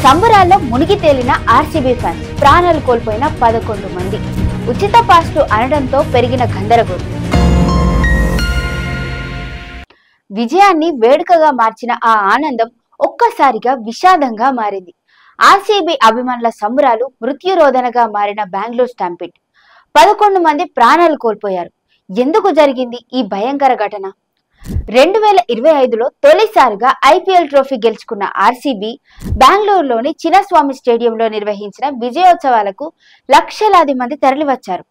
సంబరాల్లో మునిగి తేలిన ఆర్సీబీ ఫ్యాన్స్, ప్రాణాలు కోల్పోయిన 11 మంది. ఉచిత పాస్లు అనడంతో పెరిగిన గందరగోళం. విజయాన్ని వేడుకగా మార్చిన ఆ ఆనందం ఒక్కసారిగా విషాదంగా మారింది. ఆర్సీబీ అభిమానుల సంబరాలు మృత్యురోధనగా మారిన బెంగళూరు స్టాంపిడ్. 11 మంది ప్రాణాలు కోల్పోయారు. ఎందుకు జరిగింది ఈ భయంకర ఘటన? 2025లో తొలిసారిగా ఐపీఎల్ ట్రోఫీ గెలుచుకున్న ఆర్సీబీ బెంగళూరులోని చిన్నస్వామి స్టేడియంలో నిర్వహించిన విజయోత్సవాలకు లక్షలాది మంది తరలివచ్చారు.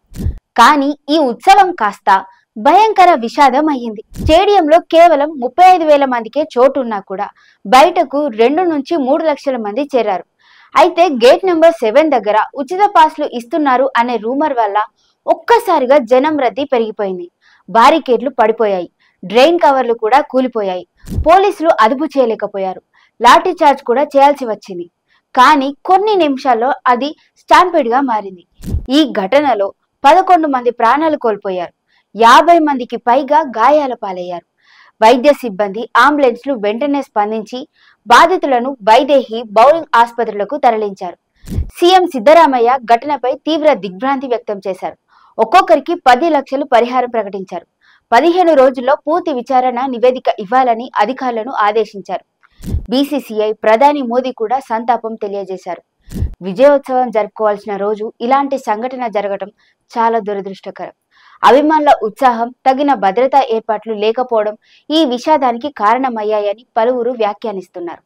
కానీ ఈ ఉత్సవం కాస్త భయంకర విషాదం అయ్యింది. స్టేడియంలో కేవలం 35,000 మందికే చోటున్నా కూడా బయటకు 2 నుంచి 3 లక్షల మంది చేరారు. అయితే గేట్ నెంబర్ 7 దగ్గర ఉచిత పాస్లు ఇస్తున్నారు అనే రూమర్ వల్ల ఒక్కసారిగా జనం రద్దీ పెరిగిపోయింది. బారికేడ్లు పడిపోయాయి, డ్రైన్ కవర్లు కూడా కూలిపోయాయి. పోలీసులు అదుపు చేయలేకపోయారు. లాఠీ చార్జ్ కూడా చేయాల్సి వచ్చింది. కానీ కొన్ని నిమిషాల్లో అది స్టాంపీడ్ గా మారింది. ఈ ఘటనలో 11 మంది ప్రాణాలు కోల్పోయారు. 50 మందికి పైగా గాయాల పాలయ్యారు. వైద్య సిబ్బంది, అంబులెన్స్లు వెంటనే స్పందించి బాధితులను వైదేహి, బౌలింగ్ ఆసుపత్రులకు తరలించారు. సీఎం సిద్ధరామయ్య ఘటనపై తీవ్ర దిగ్భ్రాంతి వ్యక్తం చేశారు. ఒక్కొక్కరికి 10 లక్షలు పరిహారం ప్రకటించారు. 15 రోజుల్లో పూర్తి విచారణ నివేదిక ఇవ్వాలని అధికారులను ఆదేశించారు. బీసీసీఐ, ప్రధాని మోదీ కూడా సంతాపం తెలియజేశారు. విజయోత్సవం జరుపుకోవాల్సిన రోజు ఇలాంటి సంఘటన జరగడం చాలా దురదృష్టకరం. అభిమానుల ఉత్సాహం, తగిన భద్రతా ఏర్పాట్లు లేకపోవడం ఈ విషాదానికి కారణమయ్యాయని పలువురు వ్యాఖ్యానిస్తున్నారు.